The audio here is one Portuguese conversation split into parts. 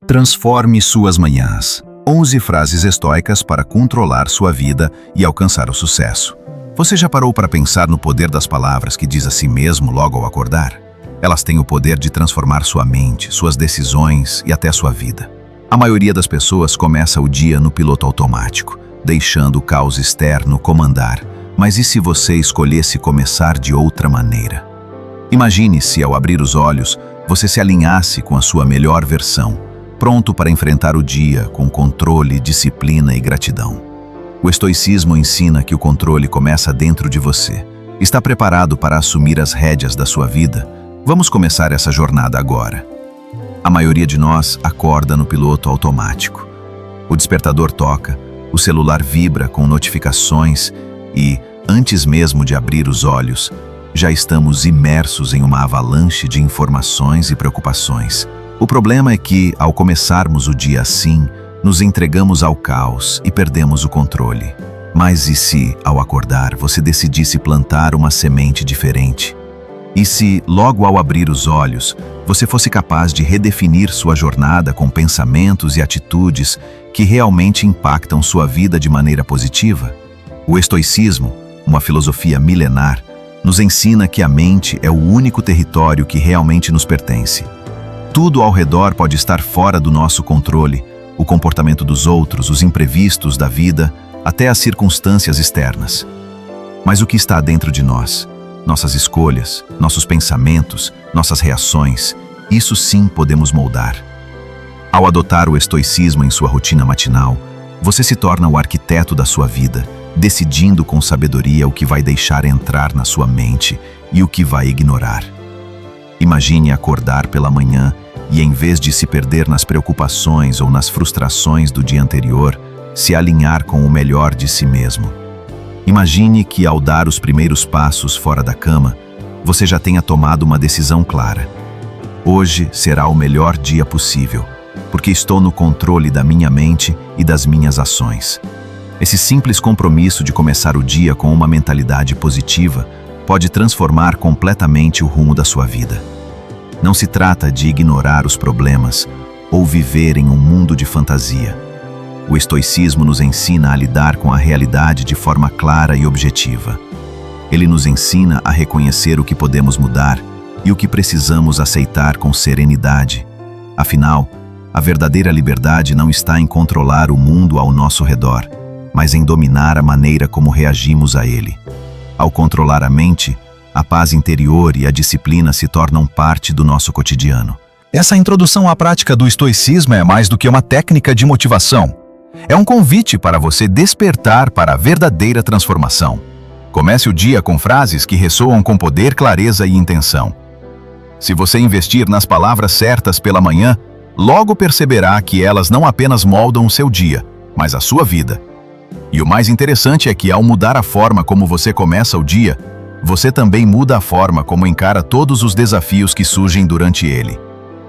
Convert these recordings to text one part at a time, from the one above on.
Transforme suas manhãs. 11 frases estoicas para controlar sua vida e alcançar o sucesso. Você já parou para pensar no poder das palavras que diz a si mesmo logo ao acordar? Elas têm o poder de transformar sua mente, suas decisões e até sua vida. A maioria das pessoas começa o dia no piloto automático, deixando o caos externo comandar. Mas e se você escolhesse começar de outra maneira? Imagine se, ao abrir os olhos, você se alinhasse com a sua melhor versão, pronto para enfrentar o dia com controle, disciplina e gratidão. O estoicismo ensina que o controle começa dentro de você. Está preparado para assumir as rédeas da sua vida? Vamos começar essa jornada agora. A maioria de nós acorda no piloto automático. O despertador toca, o celular vibra com notificações e, antes mesmo de abrir os olhos, já estamos imersos em uma avalanche de informações e preocupações. O problema é que, ao começarmos o dia assim, nos entregamos ao caos e perdemos o controle. Mas e se, ao acordar, você decidisse plantar uma semente diferente? E se, logo ao abrir os olhos, você fosse capaz de redefinir sua jornada com pensamentos e atitudes que realmente impactam sua vida de maneira positiva? O estoicismo, uma filosofia milenar, nos ensina que a mente é o único território que realmente nos pertence. Tudo ao redor pode estar fora do nosso controle, o comportamento dos outros, os imprevistos da vida, até as circunstâncias externas. Mas o que está dentro de nós? Nossas escolhas, nossos pensamentos, nossas reações, isso sim podemos moldar. Ao adotar o estoicismo em sua rotina matinal, você se torna o arquiteto da sua vida, decidindo com sabedoria o que vai deixar entrar na sua mente e o que vai ignorar. Imagine acordar pela manhã e, em vez de se perder nas preocupações ou nas frustrações do dia anterior, se alinhar com o melhor de si mesmo. Imagine que, ao dar os primeiros passos fora da cama, você já tenha tomado uma decisão clara. Hoje será o melhor dia possível, porque estou no controle da minha mente e das minhas ações. Esse simples compromisso de começar o dia com uma mentalidade positiva pode transformar completamente o rumo da sua vida. Não se trata de ignorar os problemas ou viver em um mundo de fantasia. O estoicismo nos ensina a lidar com a realidade de forma clara e objetiva. Ele nos ensina a reconhecer o que podemos mudar e o que precisamos aceitar com serenidade. Afinal, a verdadeira liberdade não está em controlar o mundo ao nosso redor, mas em dominar a maneira como reagimos a ele. Ao controlar a mente, a paz interior e a disciplina se tornam parte do nosso cotidiano. Essa introdução à prática do estoicismo é mais do que uma técnica de motivação. É um convite para você despertar para a verdadeira transformação. Comece o dia com frases que ressoam com poder, clareza e intenção. Se você investir nas palavras certas pela manhã, logo perceberá que elas não apenas moldam o seu dia, mas a sua vida. E o mais interessante é que, ao mudar a forma como você começa o dia, você também muda a forma como encara todos os desafios que surgem durante ele.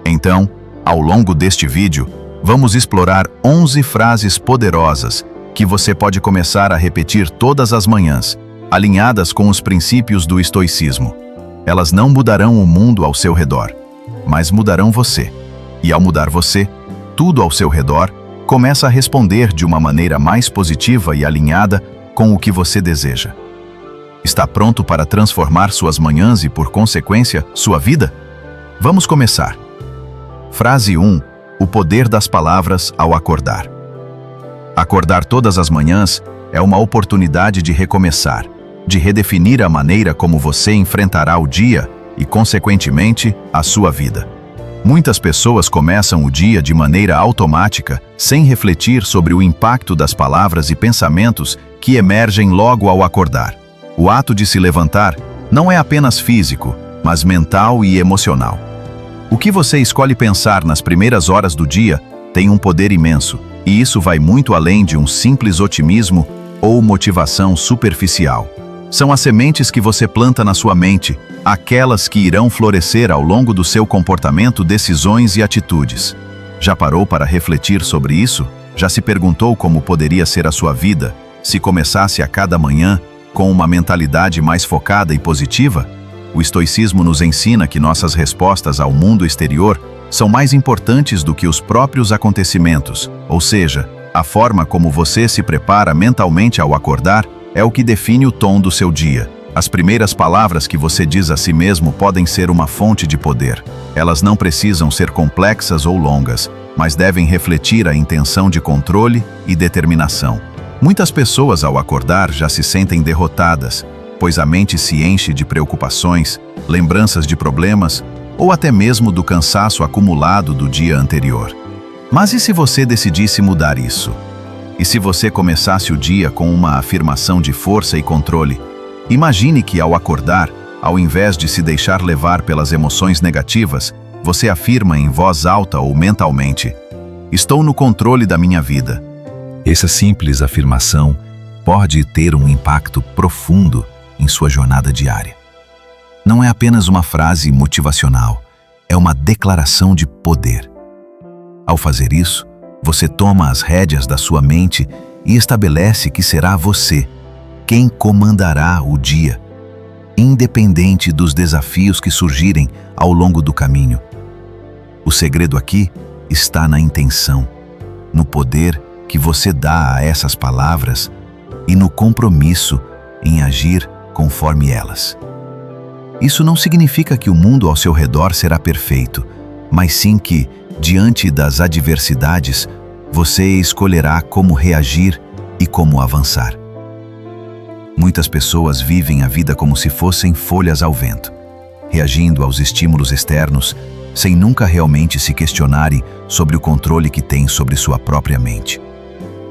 Então, ao longo deste vídeo, vamos explorar 11 frases poderosas que você pode começar a repetir todas as manhãs, alinhadas com os princípios do estoicismo. Elas não mudarão o mundo ao seu redor, mas mudarão você. E ao mudar você, tudo ao seu redor começa a responder de uma maneira mais positiva e alinhada com o que você deseja. Está pronto para transformar suas manhãs e, por consequência, sua vida? Vamos começar. Frase 1. O poder das palavras ao acordar. Acordar todas as manhãs é uma oportunidade de recomeçar, de redefinir a maneira como você enfrentará o dia e, consequentemente, a sua vida. Muitas pessoas começam o dia de maneira automática, sem refletir sobre o impacto das palavras e pensamentos que emergem logo ao acordar. O ato de se levantar não é apenas físico, mas mental e emocional. O que você escolhe pensar nas primeiras horas do dia tem um poder imenso, e isso vai muito além de um simples otimismo ou motivação superficial. São as sementes que você planta na sua mente, aquelas que irão florescer ao longo do seu comportamento, decisões e atitudes. Já parou para refletir sobre isso? Já se perguntou como poderia ser a sua vida se começasse a cada manhã com uma mentalidade mais focada e positiva? O estoicismo nos ensina que nossas respostas ao mundo exterior são mais importantes do que os próprios acontecimentos, ou seja, a forma como você se prepara mentalmente ao acordar é o que define o tom do seu dia. As primeiras palavras que você diz a si mesmo podem ser uma fonte de poder. Elas não precisam ser complexas ou longas, mas devem refletir a intenção de controle e determinação. Muitas pessoas, ao acordar, já se sentem derrotadas, pois a mente se enche de preocupações, lembranças de problemas ou até mesmo do cansaço acumulado do dia anterior. Mas e se você decidisse mudar isso? E se você começasse o dia com uma afirmação de força e controle? Imagine que, ao acordar, ao invés de se deixar levar pelas emoções negativas, você afirma em voz alta ou mentalmente: estou no controle da minha vida. Essa simples afirmação pode ter um impacto profundo em sua jornada diária. Não é apenas uma frase motivacional, é uma declaração de poder. Ao fazer isso, você toma as rédeas da sua mente e estabelece que será você quem comandará o dia, independente dos desafios que surgirem ao longo do caminho. O segredo aqui está na intenção, no poder que você dá a essas palavras e no compromisso em agir conforme elas. Isso não significa que o mundo ao seu redor será perfeito, mas sim que, diante das adversidades, você escolherá como reagir e como avançar. Muitas pessoas vivem a vida como se fossem folhas ao vento, reagindo aos estímulos externos, sem nunca realmente se questionarem sobre o controle que têm sobre sua própria mente.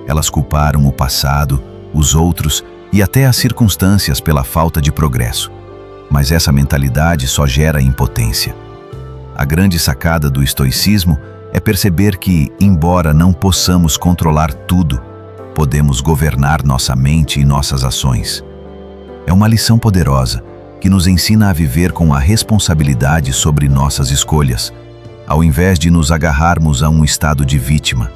Elas culparam o passado, os outros e até as circunstâncias pela falta de progresso. Mas essa mentalidade só gera impotência. A grande sacada do estoicismo é perceber que, embora não possamos controlar tudo, podemos governar nossa mente e nossas ações. É uma lição poderosa que nos ensina a viver com a responsabilidade sobre nossas escolhas, ao invés de nos agarrarmos a um estado de vítima.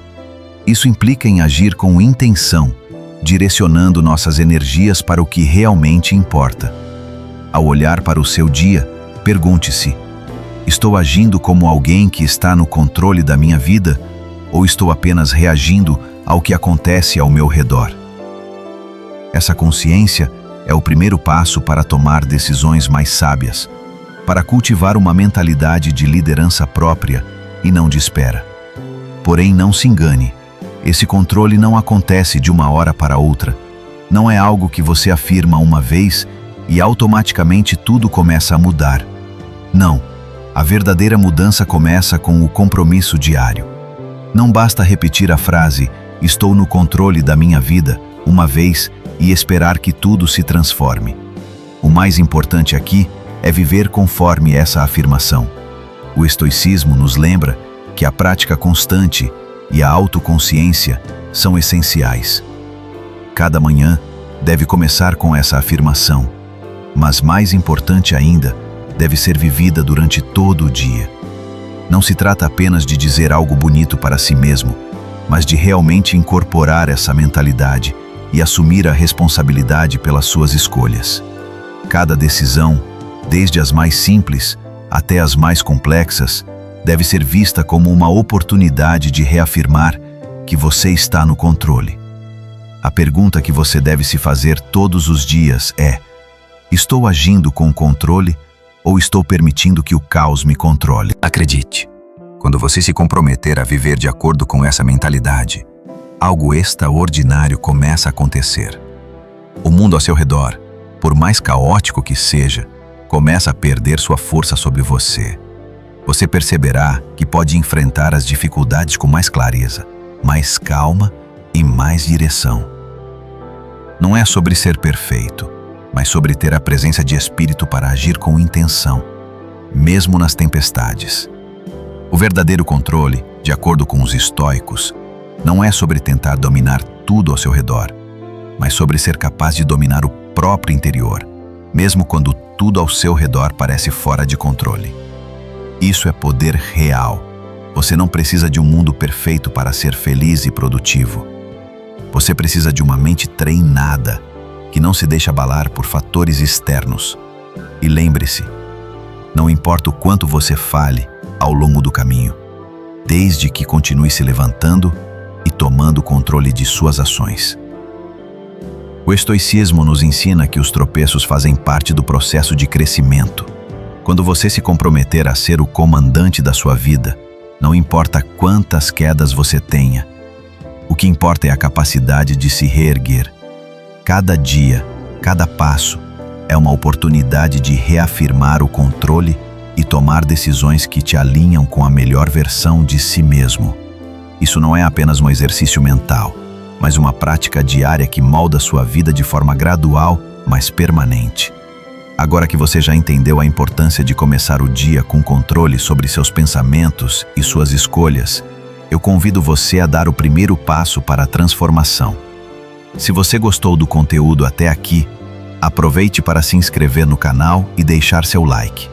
Isso implica em agir com intenção, direcionando nossas energias para o que realmente importa. Ao olhar para o seu dia, pergunte-se: estou agindo como alguém que está no controle da minha vida ou estou apenas reagindo ao que acontece ao meu redor? Essa consciência é o primeiro passo para tomar decisões mais sábias, para cultivar uma mentalidade de liderança própria e não de espera. Porém, não se engane, esse controle não acontece de uma hora para outra. Não é algo que você afirma uma vez e automaticamente tudo começa a mudar. Não, a verdadeira mudança começa com o compromisso diário. Não basta repetir a frase "estou no controle da minha vida" uma vez e esperar que tudo se transforme. O mais importante aqui é viver conforme essa afirmação. O estoicismo nos lembra que a prática constante e a autoconsciência são essenciais. Cada manhã deve começar com essa afirmação, mas mais importante ainda, deve ser vivida durante todo o dia. Não se trata apenas de dizer algo bonito para si mesmo, mas de realmente incorporar essa mentalidade e assumir a responsabilidade pelas suas escolhas. Cada decisão, desde as mais simples até as mais complexas, deve ser vista como uma oportunidade de reafirmar que você está no controle. A pergunta que você deve se fazer todos os dias é: estou agindo com controle ou estou permitindo que o caos me controle? Acredite, quando você se comprometer a viver de acordo com essa mentalidade, algo extraordinário começa a acontecer. O mundo ao seu redor, por mais caótico que seja, começa a perder sua força sobre você. Você perceberá que pode enfrentar as dificuldades com mais clareza, mais calma e mais direção. Não é sobre ser perfeito, mas sobre ter a presença de espírito para agir com intenção, mesmo nas tempestades. O verdadeiro controle, de acordo com os estoicos, não é sobre tentar dominar tudo ao seu redor, mas sobre ser capaz de dominar o próprio interior, mesmo quando tudo ao seu redor parece fora de controle. Isso é poder real. Você não precisa de um mundo perfeito para ser feliz e produtivo. Você precisa de uma mente treinada, que não se deixa abalar por fatores externos. E lembre-se, não importa o quanto você fale, ao longo do caminho, desde que continue se levantando e tomando controle de suas ações. O estoicismo nos ensina que os tropeços fazem parte do processo de crescimento. Quando você se comprometer a ser o comandante da sua vida, não importa quantas quedas você tenha, o que importa é a capacidade de se reerguer. Cada dia, cada passo, é uma oportunidade de reafirmar o controle e tomar decisões que te alinham com a melhor versão de si mesmo. Isso não é apenas um exercício mental, mas uma prática diária que molda sua vida de forma gradual, mas permanente. Agora que você já entendeu a importância de começar o dia com controle sobre seus pensamentos e suas escolhas, eu convido você a dar o primeiro passo para a transformação. Se você gostou do conteúdo até aqui, aproveite para se inscrever no canal e deixar seu like.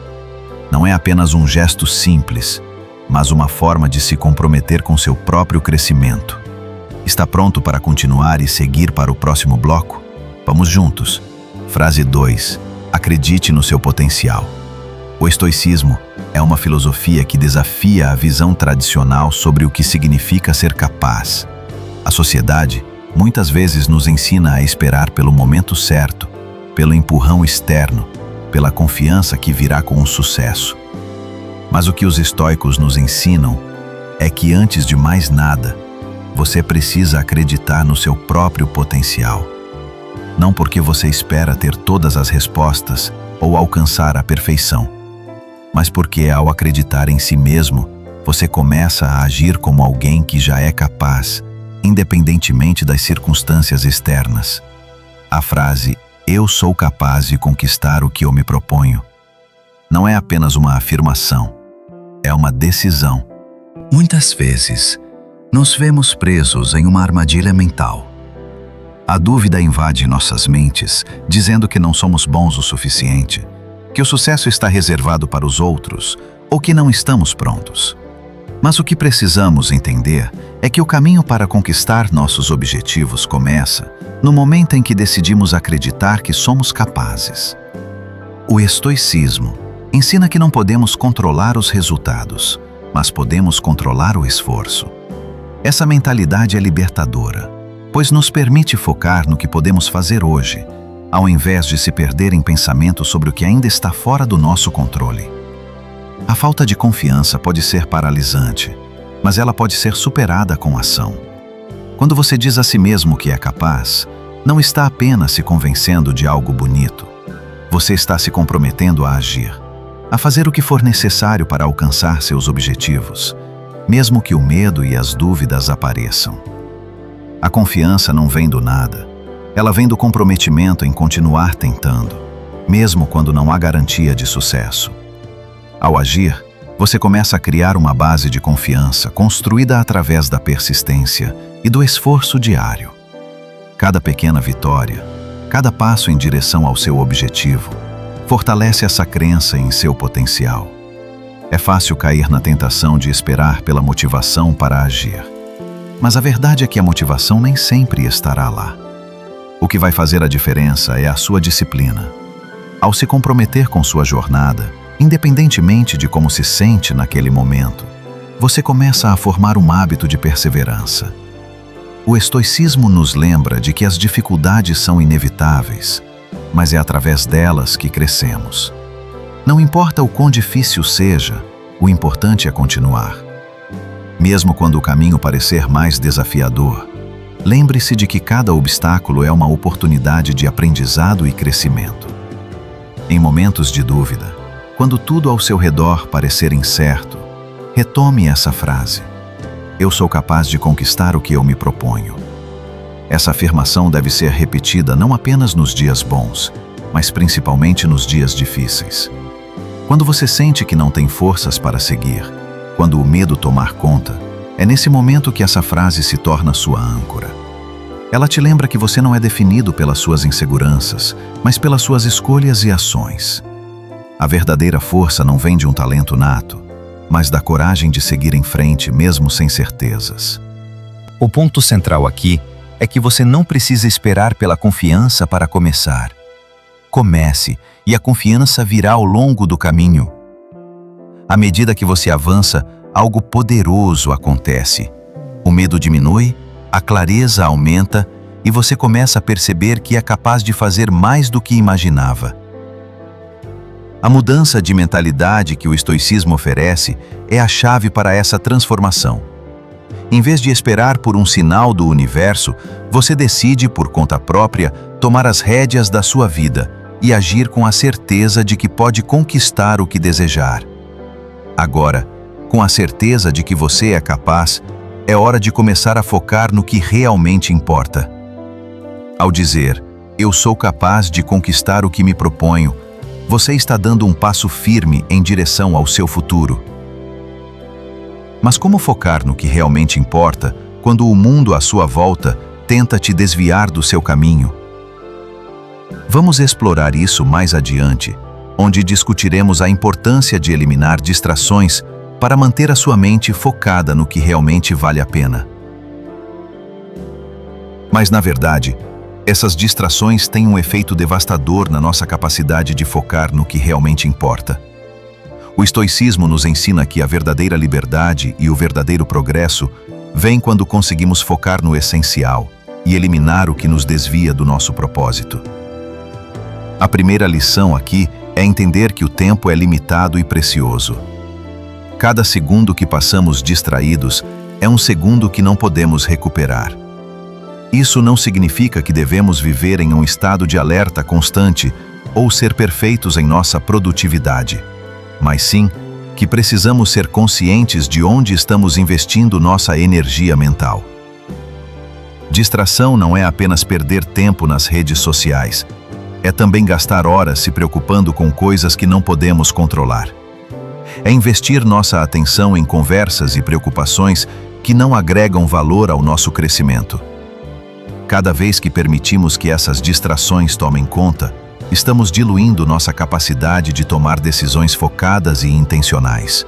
Não é apenas um gesto simples, mas uma forma de se comprometer com seu próprio crescimento. Está pronto para continuar e seguir para o próximo bloco? Vamos juntos. Frase 2. Acredite no seu potencial. O estoicismo é uma filosofia que desafia a visão tradicional sobre o que significa ser capaz. A sociedade muitas vezes nos ensina a esperar pelo momento certo, pelo empurrão externo, pela confiança que virá com o sucesso. Mas o que os estoicos nos ensinam é que, antes de mais nada, você precisa acreditar no seu próprio potencial. Não porque você espera ter todas as respostas ou alcançar a perfeição, mas porque, ao acreditar em si mesmo, você começa a agir como alguém que já é capaz, independentemente das circunstâncias externas. A frase "eu sou capaz de conquistar o que eu me proponho" não é apenas uma afirmação, é uma decisão. Muitas vezes, nos vemos presos em uma armadilha mental. A dúvida invade nossas mentes, dizendo que não somos bons o suficiente, que o sucesso está reservado para os outros ou que não estamos prontos. Mas o que precisamos entender é que o caminho para conquistar nossos objetivos começa no momento em que decidimos acreditar que somos capazes. O estoicismo ensina que não podemos controlar os resultados, mas podemos controlar o esforço. Essa mentalidade é libertadora, pois nos permite focar no que podemos fazer hoje, ao invés de se perder em pensamentos sobre o que ainda está fora do nosso controle. A falta de confiança pode ser paralisante, mas ela pode ser superada com ação. Quando você diz a si mesmo que é capaz, não está apenas se convencendo de algo bonito. Você está se comprometendo a agir, a fazer o que for necessário para alcançar seus objetivos, mesmo que o medo e as dúvidas apareçam. A confiança não vem do nada. Ela vem do comprometimento em continuar tentando, mesmo quando não há garantia de sucesso. Ao agir, você começa a criar uma base de confiança construída através da persistência e do esforço diário. Cada pequena vitória, cada passo em direção ao seu objetivo, fortalece essa crença em seu potencial. É fácil cair na tentação de esperar pela motivação para agir. Mas a verdade é que a motivação nem sempre estará lá. O que vai fazer a diferença é a sua disciplina. Ao se comprometer com sua jornada, independentemente de como se sente naquele momento, você começa a formar um hábito de perseverança. O estoicismo nos lembra de que as dificuldades são inevitáveis, mas é através delas que crescemos. Não importa o quão difícil seja, o importante é continuar. Mesmo quando o caminho parecer mais desafiador, lembre-se de que cada obstáculo é uma oportunidade de aprendizado e crescimento. Em momentos de dúvida, quando tudo ao seu redor parecer incerto, retome essa frase: "Eu sou capaz de conquistar o que eu me proponho." Essa afirmação deve ser repetida não apenas nos dias bons, mas principalmente nos dias difíceis. Quando você sente que não tem forças para seguir, quando o medo tomar conta, é nesse momento que essa frase se torna sua âncora. Ela te lembra que você não é definido pelas suas inseguranças, mas pelas suas escolhas e ações. A verdadeira força não vem de um talento nato, mas da coragem de seguir em frente mesmo sem certezas. O ponto central aqui é que você não precisa esperar pela confiança para começar. Comece, e a confiança virá ao longo do caminho. À medida que você avança, algo poderoso acontece. O medo diminui, a clareza aumenta e você começa a perceber que é capaz de fazer mais do que imaginava. A mudança de mentalidade que o estoicismo oferece é a chave para essa transformação. Em vez de esperar por um sinal do universo, você decide, por conta própria, tomar as rédeas da sua vida e agir com a certeza de que pode conquistar o que desejar. Agora, com a certeza de que você é capaz, é hora de começar a focar no que realmente importa. Ao dizer, eu sou capaz de conquistar o que me proponho, você está dando um passo firme em direção ao seu futuro. Mas como focar no que realmente importa quando o mundo à sua volta tenta te desviar do seu caminho? Vamos explorar isso mais adiante, onde discutiremos a importância de eliminar distrações para manter a sua mente focada no que realmente vale a pena. Mas, na verdade, essas distrações têm um efeito devastador na nossa capacidade de focar no que realmente importa. O estoicismo nos ensina que a verdadeira liberdade e o verdadeiro progresso vêm quando conseguimos focar no essencial e eliminar o que nos desvia do nosso propósito. A primeira lição aqui é entender que o tempo é limitado e precioso. Cada segundo que passamos distraídos é um segundo que não podemos recuperar. Isso não significa que devemos viver em um estado de alerta constante ou ser perfeitos em nossa produtividade, mas sim que precisamos ser conscientes de onde estamos investindo nossa energia mental. Distração não é apenas perder tempo nas redes sociais, é também gastar horas se preocupando com coisas que não podemos controlar. É investir nossa atenção em conversas e preocupações que não agregam valor ao nosso crescimento. Cada vez que permitimos que essas distrações tomem conta, estamos diluindo nossa capacidade de tomar decisões focadas e intencionais.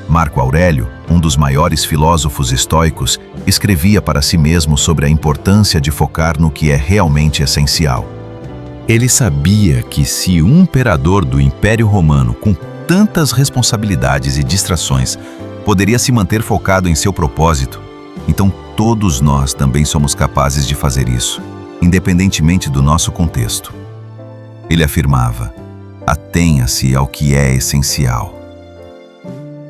Marco Aurélio, um dos maiores filósofos estoicos, escrevia para si mesmo sobre a importância de focar no que é realmente essencial. Ele sabia que se um imperador do Império Romano, com tantas responsabilidades e distrações, poderia se manter focado em seu propósito, então todos nós também somos capazes de fazer isso, independentemente do nosso contexto. Ele afirmava: atenha-se ao que é essencial.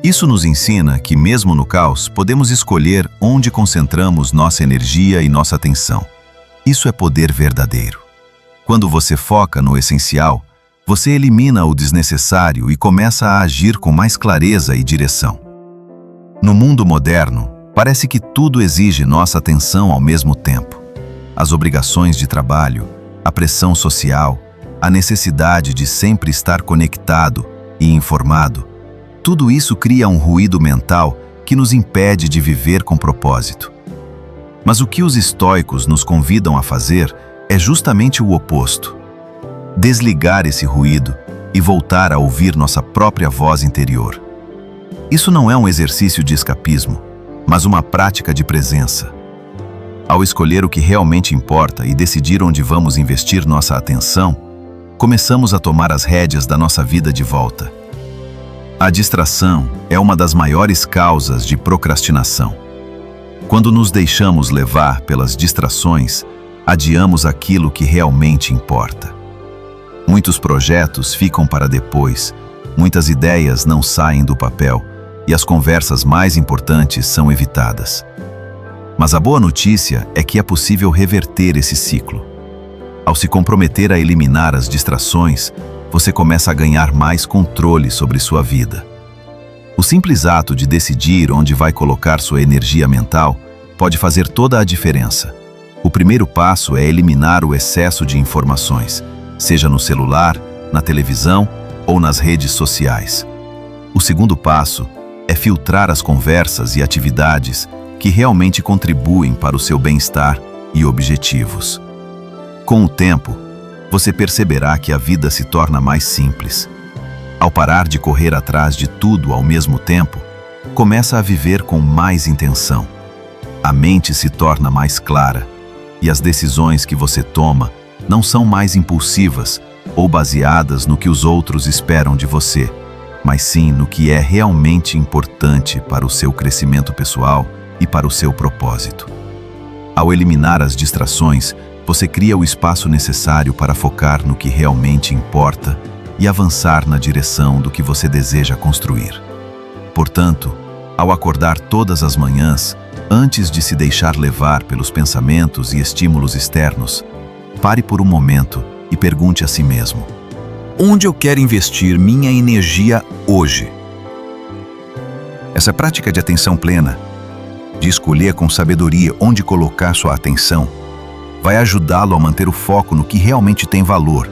Isso nos ensina que, mesmo no caos, podemos escolher onde concentramos nossa energia e nossa atenção. Isso é poder verdadeiro. Quando você foca no essencial, você elimina o desnecessário e começa a agir com mais clareza e direção. No mundo moderno, parece que tudo exige nossa atenção ao mesmo tempo. As obrigações de trabalho, a pressão social, a necessidade de sempre estar conectado e informado, tudo isso cria um ruído mental que nos impede de viver com propósito. Mas o que os estoicos nos convidam a fazer é justamente o oposto. Desligar esse ruído e voltar a ouvir nossa própria voz interior. Isso não é um exercício de escapismo, mas uma prática de presença. Ao escolher o que realmente importa e decidir onde vamos investir nossa atenção, começamos a tomar as rédeas da nossa vida de volta. A distração é uma das maiores causas de procrastinação. Quando nos deixamos levar pelas distrações, adiamos aquilo que realmente importa. Muitos projetos ficam para depois, muitas ideias não saem do papel e as conversas mais importantes são evitadas. Mas a boa notícia é que é possível reverter esse ciclo. Ao se comprometer a eliminar as distrações, você começa a ganhar mais controle sobre sua vida. O simples ato de decidir onde vai colocar sua energia mental pode fazer toda a diferença. O primeiro passo é eliminar o excesso de informações, seja no celular, na televisão ou nas redes sociais. O segundo passo é filtrar as conversas e atividades que realmente contribuem para o seu bem-estar e objetivos. Com o tempo, você perceberá que a vida se torna mais simples. Ao parar de correr atrás de tudo ao mesmo tempo, começa a viver com mais intenção. A mente se torna mais clara e as decisões que você toma não são mais impulsivas ou baseadas no que os outros esperam de você, mas sim no que é realmente importante para o seu crescimento pessoal e para o seu propósito. Ao eliminar as distrações, você cria o espaço necessário para focar no que realmente importa e avançar na direção do que você deseja construir. Portanto, ao acordar todas as manhãs, antes de se deixar levar pelos pensamentos e estímulos externos, pare por um momento e pergunte a si mesmo: onde eu quero investir minha energia hoje? Essa prática de atenção plena, de escolher com sabedoria onde colocar sua atenção, vai ajudá-lo a manter o foco no que realmente tem valor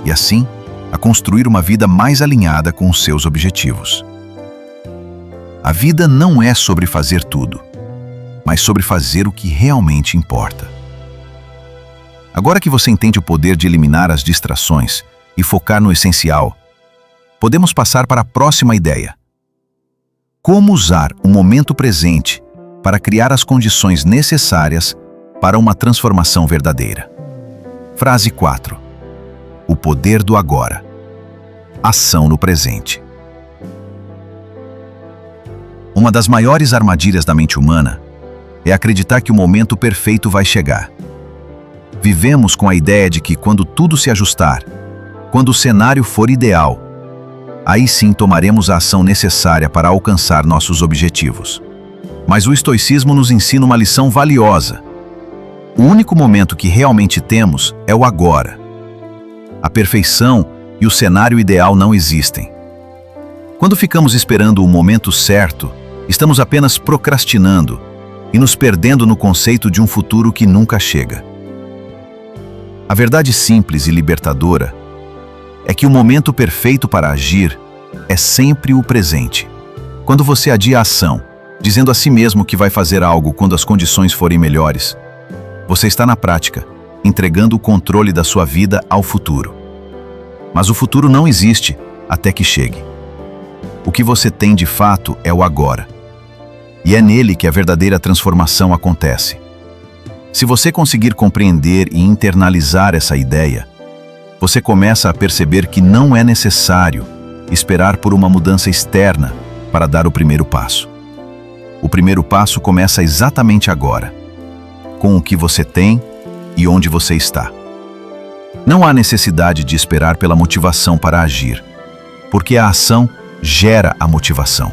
e, assim, a construir uma vida mais alinhada com os seus objetivos. A vida não é sobre fazer tudo, mas sobre fazer o que realmente importa. Agora que você entende o poder de eliminar as distrações e focar no essencial, podemos passar para a próxima ideia. Como usar o momento presente para criar as condições necessárias para uma transformação verdadeira. Frase 4. O poder do agora. Ação no presente. Uma das maiores armadilhas da mente humana é acreditar que o momento perfeito vai chegar. Vivemos com a ideia de que quando tudo se ajustar, quando o cenário for ideal, aí sim tomaremos a ação necessária para alcançar nossos objetivos. Mas o estoicismo nos ensina uma lição valiosa. O único momento que realmente temos é o agora. A perfeição e o cenário ideal não existem. Quando ficamos esperando o momento certo, estamos apenas procrastinando e nos perdendo no conceito de um futuro que nunca chega. A verdade simples e libertadora é que o momento perfeito para agir é sempre o presente. Quando você adia a ação, dizendo a si mesmo que vai fazer algo quando as condições forem melhores, você está na prática, entregando o controle da sua vida ao futuro. Mas o futuro não existe até que chegue. O que você tem de fato é o agora. E é nele que a verdadeira transformação acontece. Se você conseguir compreender e internalizar essa ideia, você começa a perceber que não é necessário esperar por uma mudança externa para dar o primeiro passo. O primeiro passo começa exatamente agora, com o que você tem e onde você está. Não há necessidade de esperar pela motivação para agir, porque a ação gera a motivação.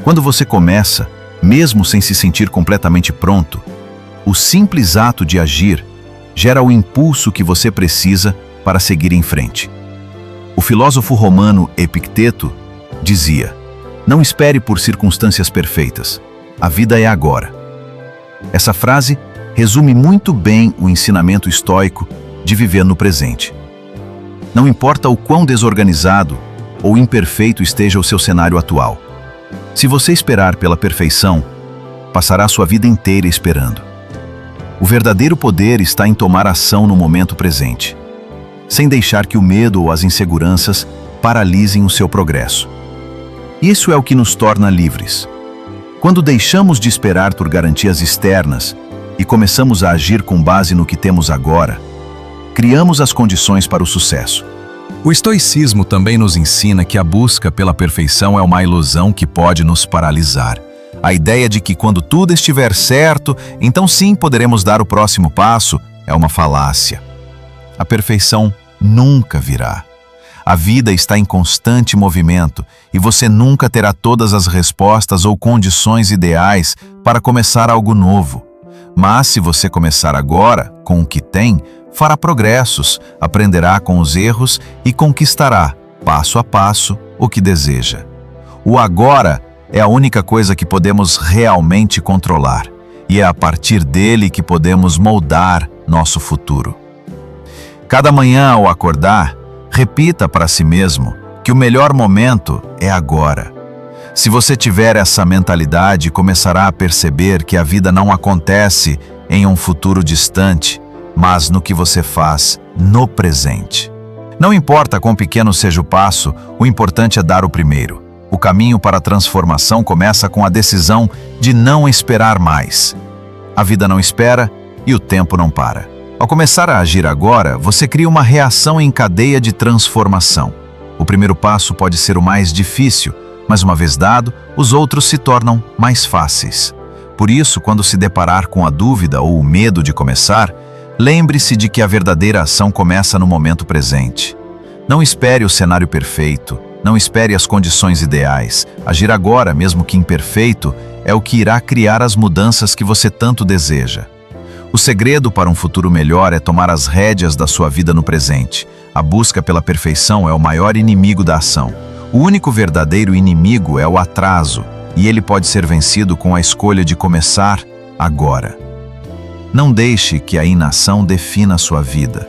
Quando você começa, mesmo sem se sentir completamente pronto, o simples ato de agir gera o impulso que você precisa para seguir em frente. O filósofo romano Epicteto dizia: não espere por circunstâncias perfeitas, a vida é agora. Essa frase resume muito bem o ensinamento estoico de viver no presente. Não importa o quão desorganizado ou imperfeito esteja o seu cenário atual. Se você esperar pela perfeição, passará sua vida inteira esperando. O verdadeiro poder está em tomar ação no momento presente, sem deixar que o medo ou as inseguranças paralisem o seu progresso. Isso é o que nos torna livres. Quando deixamos de esperar por garantias externas e começamos a agir com base no que temos agora, criamos as condições para o sucesso. O estoicismo também nos ensina que a busca pela perfeição é uma ilusão que pode nos paralisar. A ideia de que quando tudo estiver certo, então sim poderemos dar o próximo passo é uma falácia. A perfeição nunca virá. A vida está em constante movimento e você nunca terá todas as respostas ou condições ideais para começar algo novo. Mas se você começar agora, com o que tem, fará progressos, aprenderá com os erros e conquistará, passo a passo, o que deseja. O agora é a única coisa que podemos realmente controlar, e é a partir dele que podemos moldar nosso futuro. Cada manhã ao acordar, repita para si mesmo que o melhor momento é agora. Se você tiver essa mentalidade, começará a perceber que a vida não acontece em um futuro distante, mas no que você faz no presente. Não importa quão pequeno seja o passo, o importante é dar o primeiro. O caminho para a transformação começa com a decisão de não esperar mais. A vida não espera e o tempo não para. Ao começar a agir agora, você cria uma reação em cadeia de transformação. O primeiro passo pode ser o mais difícil, mas uma vez dado, os outros se tornam mais fáceis. Por isso, quando se deparar com a dúvida ou o medo de começar, lembre-se de que a verdadeira ação começa no momento presente. Não espere o cenário perfeito, não espere as condições ideais. Agir agora, mesmo que imperfeito, é o que irá criar as mudanças que você tanto deseja. O segredo para um futuro melhor é tomar as rédeas da sua vida no presente. A busca pela perfeição é o maior inimigo da ação. O único verdadeiro inimigo é o atraso, e ele pode ser vencido com a escolha de começar agora. Não deixe que a inação defina a sua vida.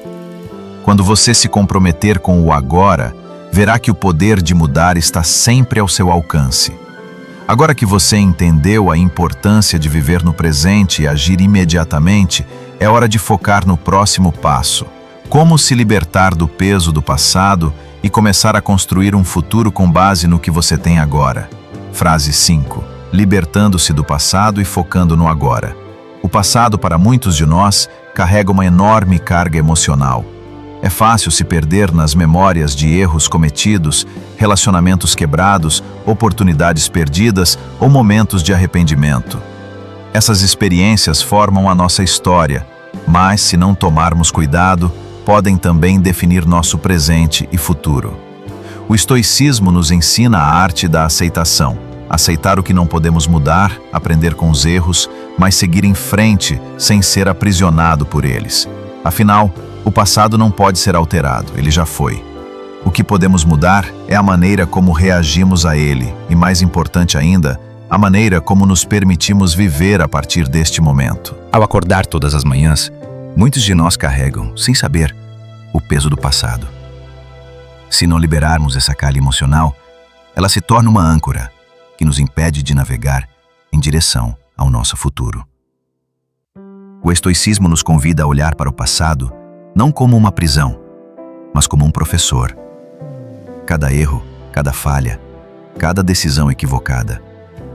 Quando você se comprometer com o agora, verá que o poder de mudar está sempre ao seu alcance. Agora que você entendeu a importância de viver no presente e agir imediatamente, é hora de focar no próximo passo. Como se libertar do peso do passado e começar a construir um futuro com base no que você tem agora. Frase 5. Libertando-se do passado e focando no agora. O passado, para muitos de nós, carrega uma enorme carga emocional. É fácil se perder nas memórias de erros cometidos, relacionamentos quebrados, oportunidades perdidas ou momentos de arrependimento. Essas experiências formam a nossa história, mas, se não tomarmos cuidado, podem também definir nosso presente e futuro. O estoicismo nos ensina a arte da aceitação. Aceitar o que não podemos mudar, aprender com os erros, mas seguir em frente sem ser aprisionado por eles. Afinal, o passado não pode ser alterado, ele já foi. O que podemos mudar é a maneira como reagimos a ele, e mais importante ainda, a maneira como nos permitimos viver a partir deste momento. Ao acordar todas as manhãs, muitos de nós carregam, sem saber, o peso do passado. Se não liberarmos essa carga emocional, ela se torna uma âncora que nos impede de navegar em direção ao nosso futuro. O estoicismo nos convida a olhar para o passado não como uma prisão, mas como um professor. Cada erro, cada falha, cada decisão equivocada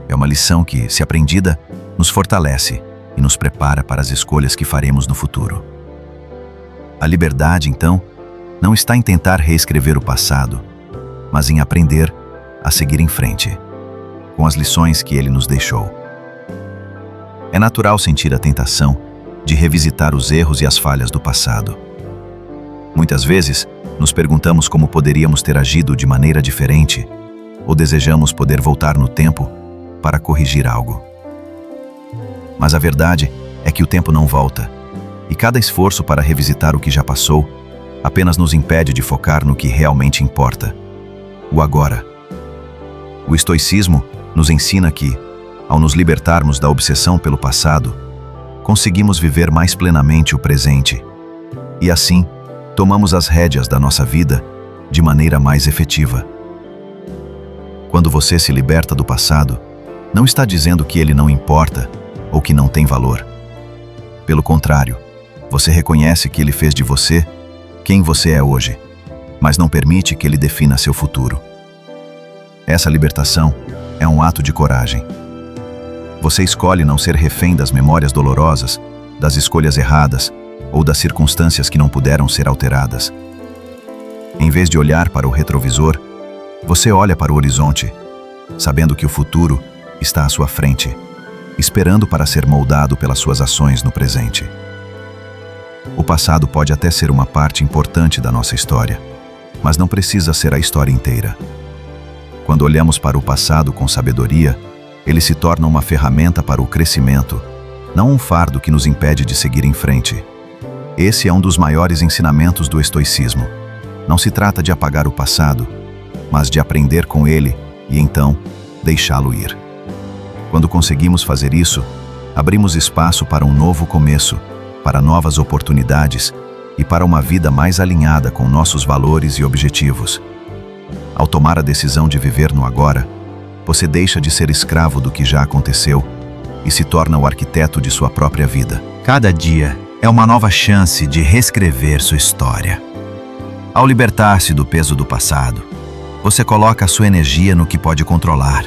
é uma lição que, se aprendida, nos fortalece e nos prepara para as escolhas que faremos no futuro. A liberdade, então, não está em tentar reescrever o passado, mas em aprender a seguir em frente, com as lições que ele nos deixou. É natural sentir a tentação de revisitar os erros e as falhas do passado. Muitas vezes, nos perguntamos como poderíamos ter agido de maneira diferente, ou desejamos poder voltar no tempo para corrigir algo. Mas a verdade é que o tempo não volta, e cada esforço para revisitar o que já passou apenas nos impede de focar no que realmente importa: o agora. O estoicismo nos ensina que, ao nos libertarmos da obsessão pelo passado, conseguimos viver mais plenamente o presente, e assim, tomamos as rédeas da nossa vida de maneira mais efetiva. Quando você se liberta do passado, não está dizendo que ele não importa ou que não tem valor. Pelo contrário, você reconhece que ele fez de você quem você é hoje, mas não permite que ele defina seu futuro. Essa libertação é um ato de coragem. Você escolhe não ser refém das memórias dolorosas, das escolhas erradas ou das circunstâncias que não puderam ser alteradas. Em vez de olhar para o retrovisor, você olha para o horizonte, sabendo que o futuro está à sua frente, esperando para ser moldado pelas suas ações no presente. O passado pode até ser uma parte importante da nossa história, mas não precisa ser a história inteira. Quando olhamos para o passado com sabedoria, ele se torna uma ferramenta para o crescimento, não um fardo que nos impede de seguir em frente. Esse é um dos maiores ensinamentos do estoicismo. Não se trata de apagar o passado, mas de aprender com ele e então deixá-lo ir. Quando conseguimos fazer isso, abrimos espaço para um novo começo, para novas oportunidades e para uma vida mais alinhada com nossos valores e objetivos. Ao tomar a decisão de viver no agora, você deixa de ser escravo do que já aconteceu e se torna o arquiteto de sua própria vida. Cada dia é uma nova chance de reescrever sua história. Ao libertar-se do peso do passado, você coloca a sua energia no que pode controlar,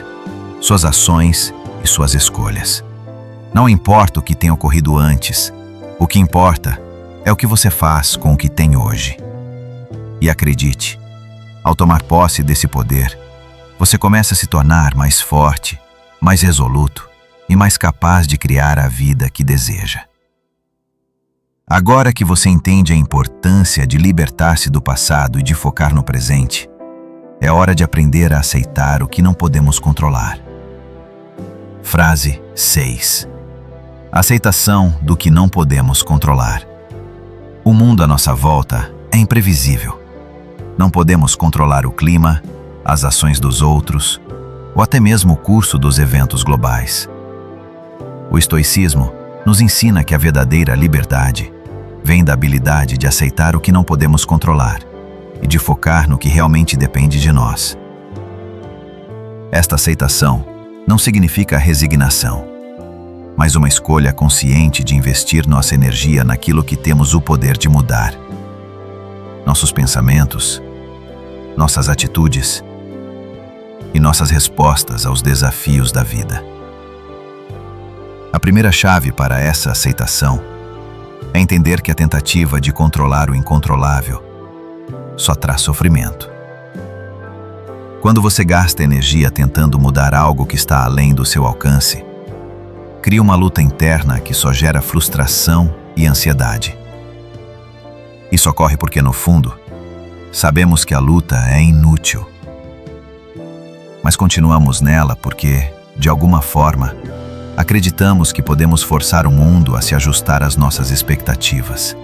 suas ações e suas escolhas. Não importa o que tenha ocorrido antes, o que importa é o que você faz com o que tem hoje. E acredite, Ao tomar posse desse poder, você começa a se tornar mais forte, mais resoluto e mais capaz de criar a vida que deseja. Agora que você entende a importância de libertar-se do passado e de focar no presente, é hora de aprender a aceitar o que não podemos controlar. Frase 6. Aceitação do que não podemos controlar. O mundo à nossa volta é imprevisível. Não podemos controlar o clima, as ações dos outros, ou até mesmo o curso dos eventos globais. O estoicismo nos ensina que a verdadeira liberdade vem da habilidade de aceitar o que não podemos controlar e de focar no que realmente depende de nós. Esta aceitação não significa resignação, mas uma escolha consciente de investir nossa energia naquilo que temos o poder de mudar. Nossos pensamentos, nossas atitudes e nossas respostas aos desafios da vida. A primeira chave para essa aceitação é entender que a tentativa de controlar o incontrolável só traz sofrimento. Quando você gasta energia tentando mudar algo que está além do seu alcance, cria uma luta interna que só gera frustração e ansiedade. Isso ocorre porque, no fundo, sabemos que a luta é inútil. Mas continuamos nela porque, de alguma forma, acreditamos que podemos forçar o mundo a se ajustar às nossas expectativas.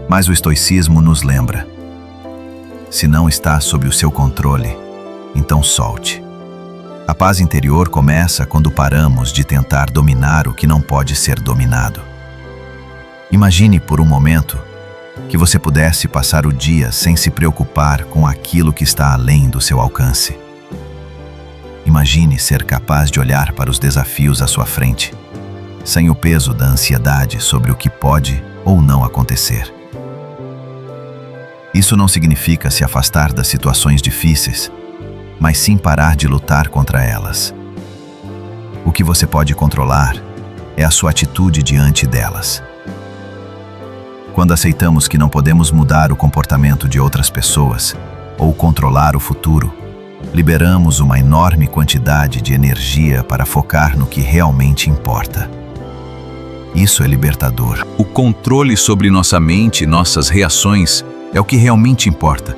Mas o estoicismo nos lembra: se não está sob o seu controle, então solte. A paz interior começa quando paramos de tentar dominar o que não pode ser dominado. Imagine por um momento que você pudesse passar o dia sem se preocupar com aquilo que está além do seu alcance. Imagine ser capaz de olhar para os desafios à sua frente, sem o peso da ansiedade sobre o que pode ou não acontecer. Isso não significa se afastar das situações difíceis, mas sim parar de lutar contra elas. O que você pode controlar é a sua atitude diante delas. Quando aceitamos que não podemos mudar o comportamento de outras pessoas ou controlar o futuro, liberamos uma enorme quantidade de energia para focar no que realmente importa. Isso é libertador. O controle sobre nossa mente e nossas reações é o que realmente importa.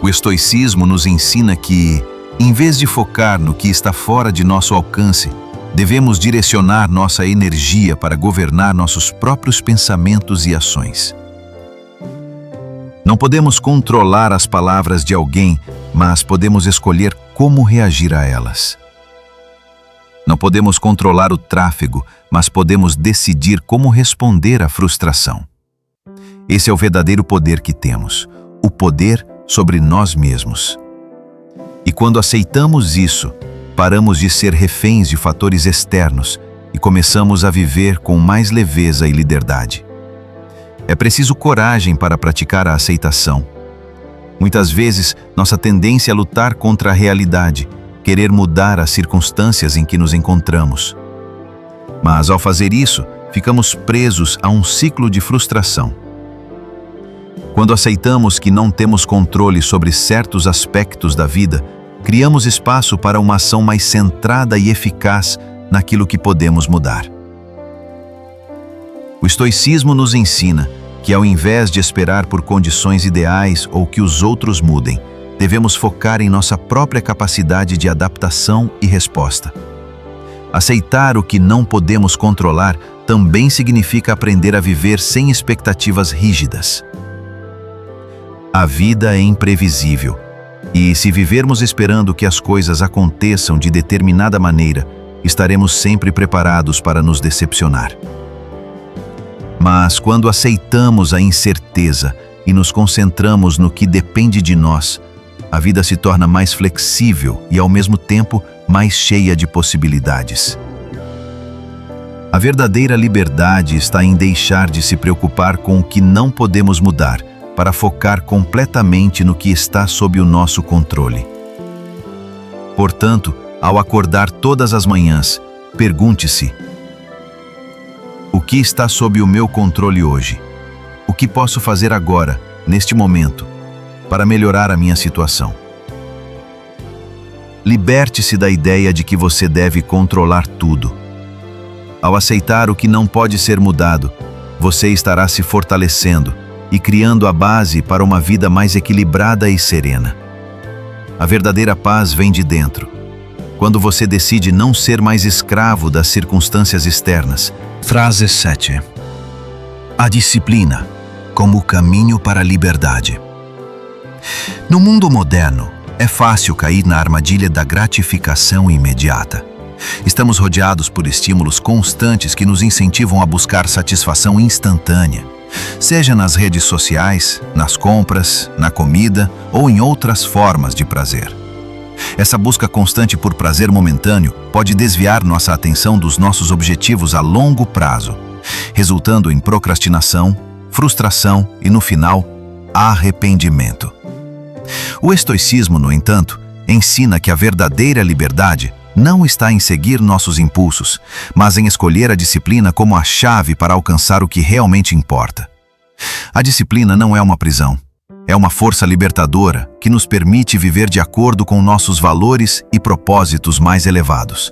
O estoicismo nos ensina que, em vez de focar no que está fora de nosso alcance, devemos direcionar nossa energia para governar nossos próprios pensamentos e ações. Não podemos controlar as palavras de alguém, mas podemos escolher como reagir a elas. Não podemos controlar o tráfego, mas podemos decidir como responder à frustração. Esse é o verdadeiro poder que temos, o poder sobre nós mesmos. E quando aceitamos isso, paramos de ser reféns de fatores externos e começamos a viver com mais leveza e liberdade. É preciso coragem para praticar a aceitação. Muitas vezes, nossa tendência é lutar contra a realidade, querer mudar as circunstâncias em que nos encontramos. Mas, ao fazer isso, ficamos presos a um ciclo de frustração. Quando aceitamos que não temos controle sobre certos aspectos da vida, criamos espaço para uma ação mais centrada e eficaz naquilo que podemos mudar. O estoicismo nos ensina que, ao invés de esperar por condições ideais ou que os outros mudem, devemos focar em nossa própria capacidade de adaptação e resposta. Aceitar o que não podemos controlar também significa aprender a viver sem expectativas rígidas. A vida é imprevisível, e se vivermos esperando que as coisas aconteçam de determinada maneira, estaremos sempre preparados para nos decepcionar. Mas quando aceitamos a incerteza e nos concentramos no que depende de nós, a vida se torna mais flexível e, ao mesmo tempo, mais cheia de possibilidades. A verdadeira liberdade está em deixar de se preocupar com o que não podemos mudar, para focar completamente no que está sob o nosso controle. Portanto, ao acordar todas as manhãs, pergunte-se: o que está sob o meu controle hoje? O que posso fazer agora neste momento, para melhorar a minha situação. Liberte-se da ideia de que você deve controlar tudo. Ao aceitar o que não pode ser mudado, você estará se fortalecendo e criando a base para uma vida mais equilibrada e serena. A verdadeira paz vem de dentro, quando você decide não ser mais escravo das circunstâncias externas. Frase 7. A disciplina como caminho para a liberdade. No mundo moderno, é fácil cair na armadilha da gratificação imediata. Estamos rodeados por estímulos constantes que nos incentivam a buscar satisfação instantânea, seja nas redes sociais, nas compras, na comida ou em outras formas de prazer. Essa busca constante por prazer momentâneo pode desviar nossa atenção dos nossos objetivos a longo prazo, resultando em procrastinação, frustração e, no final, arrependimento. O estoicismo, no entanto, ensina que a verdadeira liberdade não está em seguir nossos impulsos, mas em escolher a disciplina como a chave para alcançar o que realmente importa. A disciplina não é uma prisão, é uma força libertadora que nos permite viver de acordo com nossos valores e propósitos mais elevados.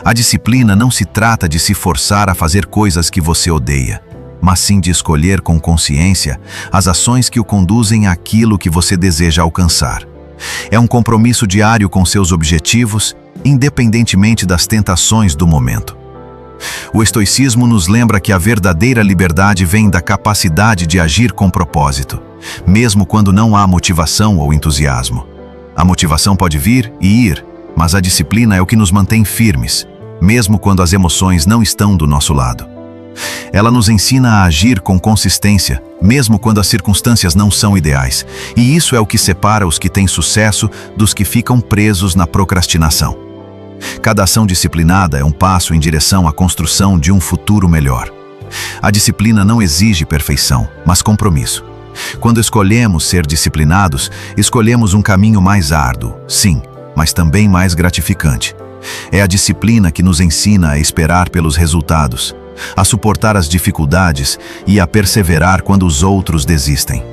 A disciplina não se trata de se forçar a fazer coisas que você odeia, mas sim de escolher com consciência as ações que o conduzem àquilo que você deseja alcançar. É um compromisso diário com seus objetivos, independentemente das tentações do momento. O estoicismo nos lembra que a verdadeira liberdade vem da capacidade de agir com propósito, mesmo quando não há motivação ou entusiasmo. A motivação pode vir e ir, mas a disciplina é o que nos mantém firmes, mesmo quando as emoções não estão do nosso lado. Ela nos ensina a agir com consistência, mesmo quando as circunstâncias não são ideais, e isso é o que separa os que têm sucesso dos que ficam presos na procrastinação. Cada ação disciplinada é um passo em direção à construção de um futuro melhor. A disciplina não exige perfeição, mas compromisso. Quando escolhemos ser disciplinados, escolhemos um caminho mais árduo, sim, mas também mais gratificante. É a disciplina que nos ensina a esperar pelos resultados, a suportar as dificuldades e a perseverar quando os outros desistem.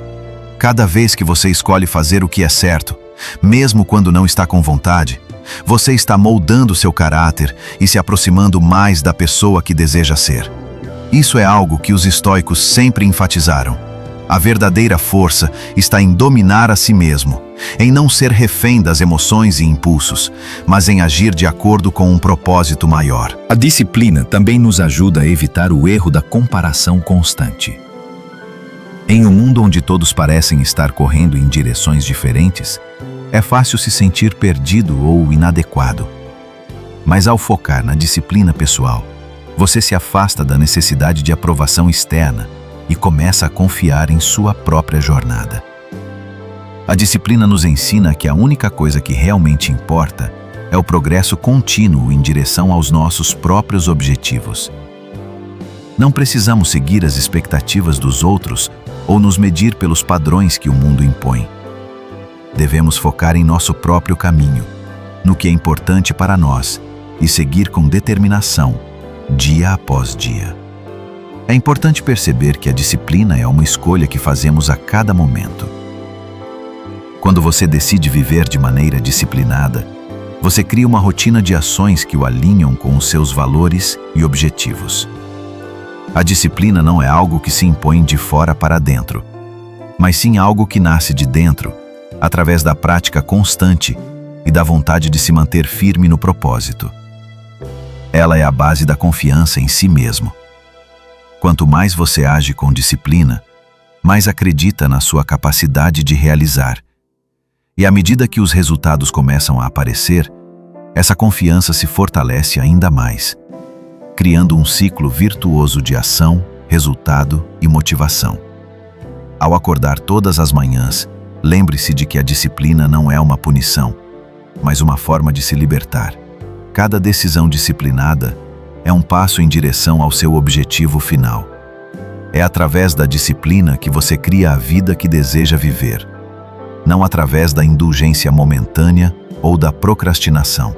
Cada vez que você escolhe fazer o que é certo, mesmo quando não está com vontade, você está moldando seu caráter e se aproximando mais da pessoa que deseja ser. Isso é algo que os estoicos sempre enfatizaram. A verdadeira força está em dominar a si mesmo, em não ser refém das emoções e impulsos, mas em agir de acordo com um propósito maior. A disciplina também nos ajuda a evitar o erro da comparação constante. Em um mundo onde todos parecem estar correndo em direções diferentes, é fácil se sentir perdido ou inadequado. Mas ao focar na disciplina pessoal, você se afasta da necessidade de aprovação externa e começa a confiar em sua própria jornada. A disciplina nos ensina que a única coisa que realmente importa é o progresso contínuo em direção aos nossos próprios objetivos. Não precisamos seguir as expectativas dos outros ou nos medir pelos padrões que o mundo impõe. Devemos focar em nosso próprio caminho, no que é importante para nós, e seguir com determinação, dia após dia. É importante perceber que a disciplina é uma escolha que fazemos a cada momento. Quando você decide viver de maneira disciplinada, você cria uma rotina de ações que o alinham com os seus valores e objetivos. A disciplina não é algo que se impõe de fora para dentro, mas sim algo que nasce de dentro, através da prática constante e da vontade de se manter firme no propósito. Ela é a base da confiança em si mesmo. Quanto mais você age com disciplina, mais acredita na sua capacidade de realizar. E à medida que os resultados começam a aparecer, essa confiança se fortalece ainda mais, criando um ciclo virtuoso de ação, resultado e motivação. Ao acordar todas as manhãs, lembre-se de que a disciplina não é uma punição, mas uma forma de se libertar. Cada decisão disciplinada é um passo em direção ao seu objetivo final. É através da disciplina que você cria a vida que deseja viver, não através da indulgência momentânea ou da procrastinação.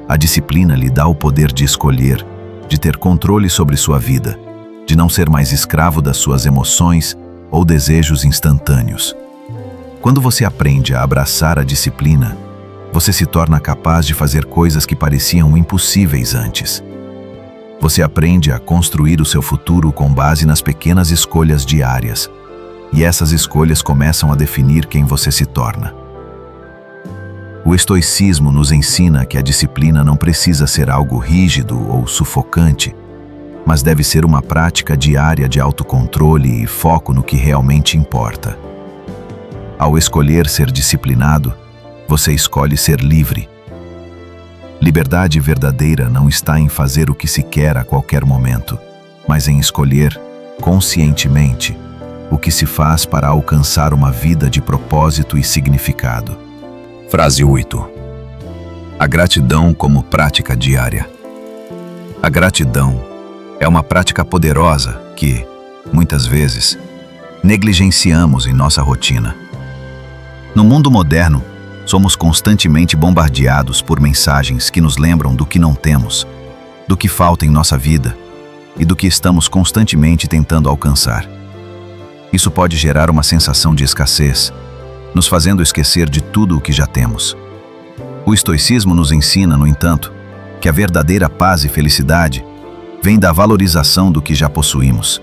A disciplina lhe dá o poder de escolher, de ter controle sobre sua vida, de não ser mais escravo das suas emoções ou desejos instantâneos. Quando você aprende a abraçar a disciplina, você se torna capaz de fazer coisas que pareciam impossíveis antes. Você aprende a construir o seu futuro com base nas pequenas escolhas diárias, e essas escolhas começam a definir quem você se torna. O estoicismo nos ensina que a disciplina não precisa ser algo rígido ou sufocante, mas deve ser uma prática diária de autocontrole e foco no que realmente importa. Ao escolher ser disciplinado, você escolhe ser livre. Liberdade verdadeira não está em fazer o que se quer a qualquer momento, mas em escolher, conscientemente, o que se faz para alcançar uma vida de propósito e significado. Frase 8. A gratidão como prática diária. A gratidão é uma prática poderosa que, muitas vezes, negligenciamos em nossa rotina. No mundo moderno, somos constantemente bombardeados por mensagens que nos lembram do que não temos, do que falta em nossa vida e do que estamos constantemente tentando alcançar. Isso pode gerar uma sensação de escassez, nos fazendo esquecer de tudo o que já temos. O estoicismo nos ensina, no entanto, que a verdadeira paz e felicidade vem da valorização do que já possuímos.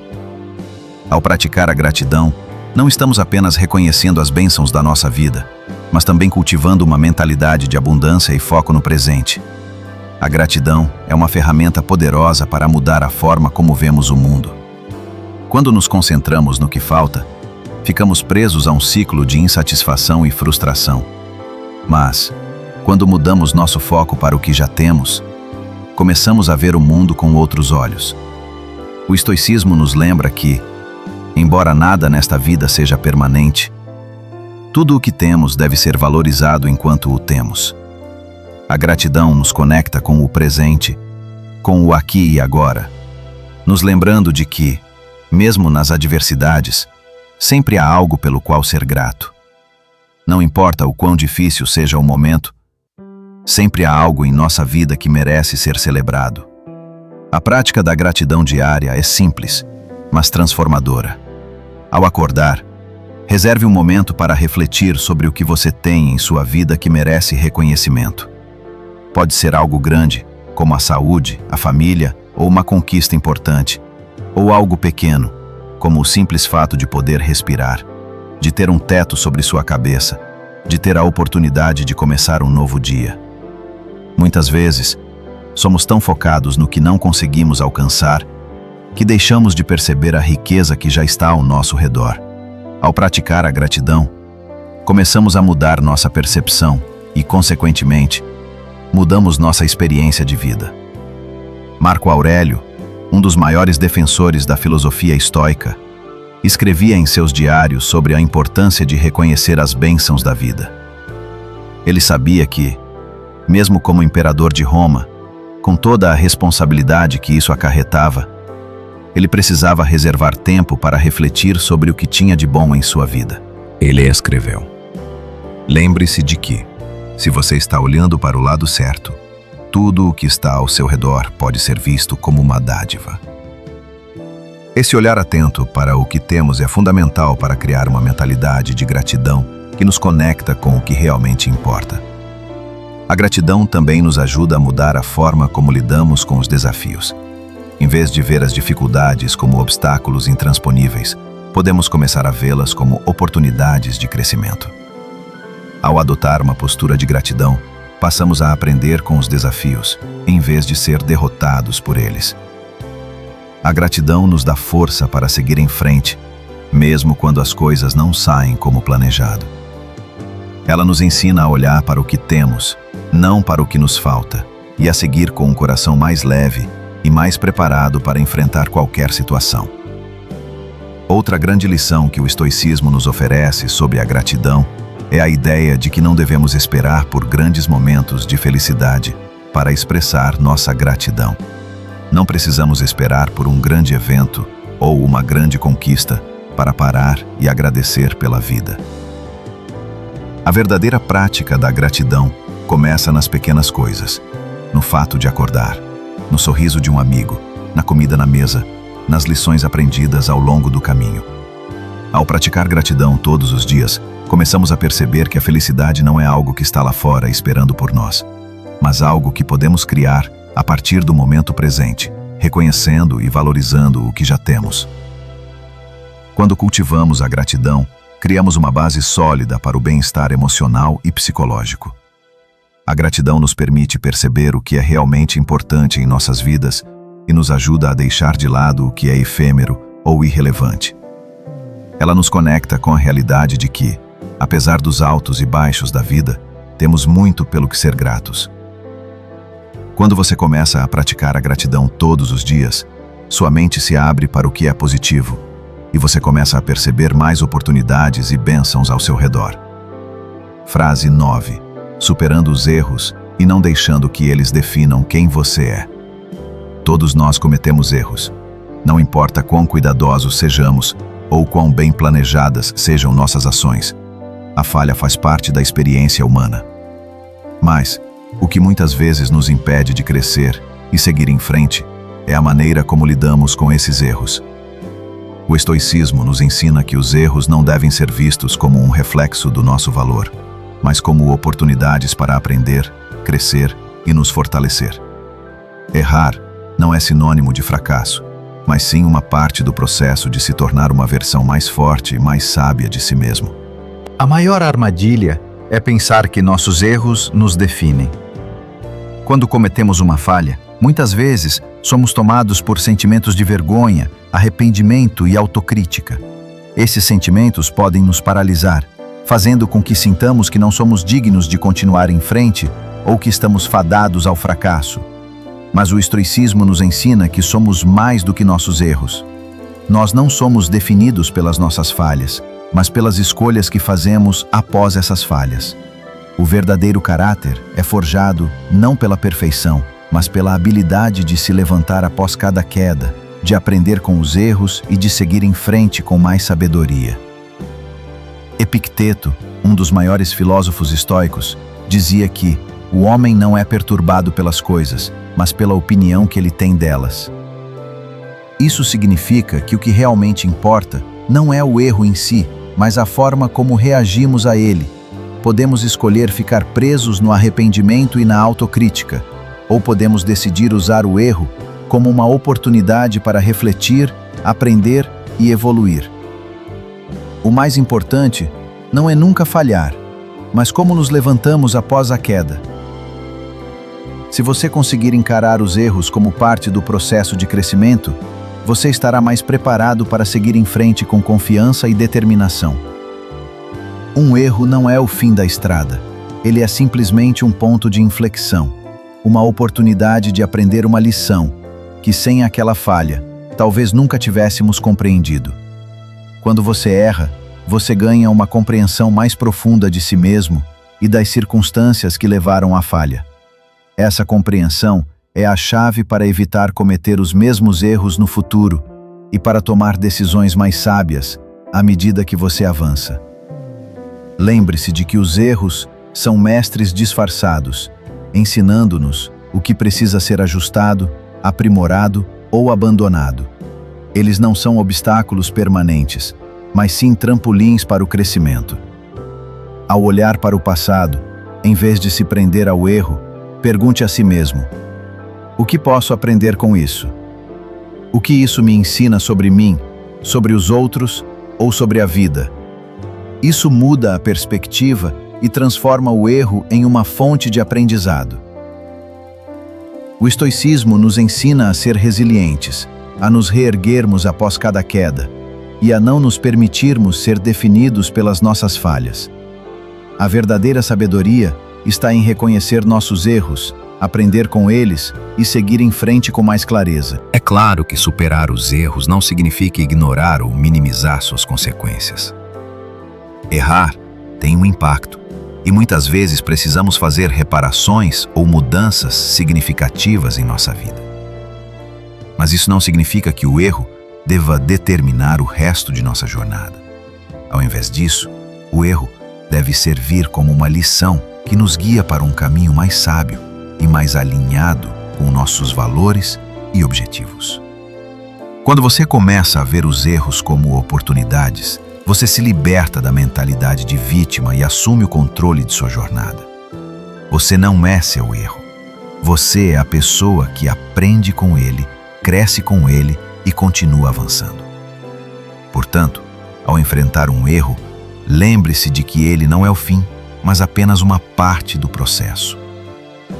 Ao praticar a gratidão, não estamos apenas reconhecendo as bênçãos da nossa vida, mas também cultivando uma mentalidade de abundância e foco no presente. A gratidão é uma ferramenta poderosa para mudar a forma como vemos o mundo. Quando nos concentramos no que falta, ficamos presos a um ciclo de insatisfação e frustração. Mas, quando mudamos nosso foco para o que já temos, começamos a ver o mundo com outros olhos. O estoicismo nos lembra que, embora nada nesta vida seja permanente, tudo o que temos deve ser valorizado enquanto o temos. A gratidão nos conecta com o presente, com o aqui e agora, nos lembrando de que, mesmo nas adversidades, sempre há algo pelo qual ser grato. Não importa o quão difícil seja o momento, sempre há algo em nossa vida que merece ser celebrado. A prática da gratidão diária é simples, mas transformadora. Ao acordar, reserve um momento para refletir sobre o que você tem em sua vida que merece reconhecimento. Pode ser algo grande, como a saúde, a família ou uma conquista importante, ou algo pequeno, como o simples fato de poder respirar, de ter um teto sobre sua cabeça, de ter a oportunidade de começar um novo dia. Muitas vezes, somos tão focados no que não conseguimos alcançar que deixamos de perceber a riqueza que já está ao nosso redor. Ao praticar a gratidão, começamos a mudar nossa percepção e, consequentemente, mudamos nossa experiência de vida. Marco Aurélio, um dos maiores defensores da filosofia estoica, escrevia em seus diários sobre a importância de reconhecer as bênçãos da vida. Ele sabia que, mesmo como imperador de Roma, com toda a responsabilidade que isso acarretava, ele precisava reservar tempo para refletir sobre o que tinha de bom em sua vida. Ele escreveu: "Lembre-se de que, se você está olhando para o lado certo, tudo o que está ao seu redor pode ser visto como uma dádiva." Esse olhar atento para o que temos é fundamental para criar uma mentalidade de gratidão que nos conecta com o que realmente importa. A gratidão também nos ajuda a mudar a forma como lidamos com os desafios. Em vez de ver as dificuldades como obstáculos intransponíveis, podemos começar a vê-las como oportunidades de crescimento. Ao adotar uma postura de gratidão, passamos a aprender com os desafios, em vez de ser derrotados por eles. A gratidão nos dá força para seguir em frente, mesmo quando as coisas não saem como planejado. Ela nos ensina a olhar para o que temos, não para o que nos falta, e a seguir com um coração mais leve e mais preparado para enfrentar qualquer situação. Outra grande lição que o estoicismo nos oferece sobre a gratidão é a ideia de que não devemos esperar por grandes momentos de felicidade para expressar nossa gratidão. Não precisamos esperar por um grande evento ou uma grande conquista para parar e agradecer pela vida. A verdadeira prática da gratidão começa nas pequenas coisas, no fato de acordar, no sorriso de um amigo, na comida na mesa, nas lições aprendidas ao longo do caminho. Ao praticar gratidão todos os dias, começamos a perceber que a felicidade não é algo que está lá fora esperando por nós, mas algo que podemos criar a partir do momento presente, reconhecendo e valorizando o que já temos. Quando cultivamos a gratidão, criamos uma base sólida para o bem-estar emocional e psicológico. A gratidão nos permite perceber o que é realmente importante em nossas vidas e nos ajuda a deixar de lado o que é efêmero ou irrelevante. Ela nos conecta com a realidade de que, apesar dos altos e baixos da vida, temos muito pelo que ser gratos. Quando você começa a praticar a gratidão todos os dias, sua mente se abre para o que é positivo e você começa a perceber mais oportunidades e bênçãos ao seu redor. Frase 9. Superando os erros e não deixando que eles definam quem você é. Todos nós cometemos erros. Não importa quão cuidadosos sejamos ou quão bem planejadas sejam nossas ações. A falha faz parte da experiência humana. Mas, o que muitas vezes nos impede de crescer e seguir em frente é a maneira como lidamos com esses erros. O estoicismo nos ensina que os erros não devem ser vistos como um reflexo do nosso valor, mas como oportunidades para aprender, crescer e nos fortalecer. Errar não é sinônimo de fracasso, mas sim uma parte do processo de se tornar uma versão mais forte e mais sábia de si mesmo. A maior armadilha é pensar que nossos erros nos definem. Quando cometemos uma falha, muitas vezes somos tomados por sentimentos de vergonha, arrependimento e autocrítica. Esses sentimentos podem nos paralisar, fazendo com que sintamos que não somos dignos de continuar em frente ou que estamos fadados ao fracasso. Mas o estoicismo nos ensina que somos mais do que nossos erros. Nós não somos definidos pelas nossas falhas, mas pelas escolhas que fazemos após essas falhas. O verdadeiro caráter é forjado não pela perfeição, mas pela habilidade de se levantar após cada queda, de aprender com os erros e de seguir em frente com mais sabedoria. Epicteto, um dos maiores filósofos estoicos, dizia que o homem não é perturbado pelas coisas, mas pela opinião que ele tem delas. Isso significa que o que realmente importa não é o erro em si, mas a forma como reagimos a ele. Podemos escolher ficar presos no arrependimento e na autocrítica, ou podemos decidir usar o erro como uma oportunidade para refletir, aprender e evoluir. O mais importante não é nunca falhar, mas como nos levantamos após a queda. Se você conseguir encarar os erros como parte do processo de crescimento, você estará mais preparado para seguir em frente com confiança e determinação. Um erro não é o fim da estrada. Ele é simplesmente um ponto de inflexão, uma oportunidade de aprender uma lição que, sem aquela falha, talvez nunca tivéssemos compreendido. Quando você erra, você ganha uma compreensão mais profunda de si mesmo e das circunstâncias que levaram à falha. Essa compreensão é a chave para evitar cometer os mesmos erros no futuro e para tomar decisões mais sábias à medida que você avança. Lembre-se de que os erros são mestres disfarçados, ensinando-nos o que precisa ser ajustado, aprimorado ou abandonado. Eles não são obstáculos permanentes, mas sim trampolins para o crescimento. Ao olhar para o passado, em vez de se prender ao erro, pergunte a si mesmo: o que posso aprender com isso? O que isso me ensina sobre mim, sobre os outros ou sobre a vida? Isso muda a perspectiva e transforma o erro em uma fonte de aprendizado. O estoicismo nos ensina a ser resilientes, a nos reerguermos após cada queda e a não nos permitirmos ser definidos pelas nossas falhas. A verdadeira sabedoria está em reconhecer nossos erros, aprender com eles e seguir em frente com mais clareza. É claro que superar os erros não significa ignorar ou minimizar suas consequências. Errar tem um impacto, e muitas vezes precisamos fazer reparações ou mudanças significativas em nossa vida. Mas isso não significa que o erro deva determinar o resto de nossa jornada. Ao invés disso, o erro deve servir como uma lição que nos guia para um caminho mais sábio e mais alinhado com nossos valores e objetivos. Quando você começa a ver os erros como oportunidades, Você se liberta da mentalidade de vítima e assume o controle de sua jornada. Você não é seu erro. Você é a pessoa que aprende com ele, cresce com ele e continua avançando. Portanto, ao enfrentar um erro, lembre-se de que ele não é o fim, mas apenas uma parte do processo.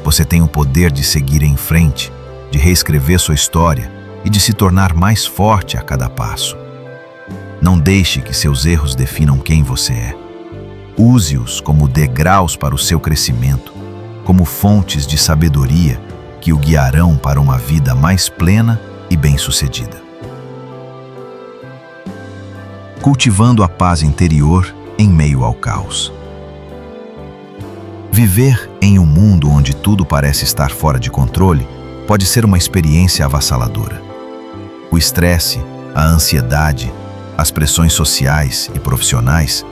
Você tem o poder de seguir em frente, de reescrever sua história e de se tornar mais forte a cada passo. Não deixe que seus erros definam quem você é. Use-os como degraus para o seu crescimento, como fontes de sabedoria que o guiarão para uma vida mais plena e bem-sucedida. Cultivando a paz interior em meio ao caos. Viver em um mundo onde tudo parece estar fora de controle pode ser uma experiência avassaladora. O estresse, a ansiedade, as pressões sociais e profissionais,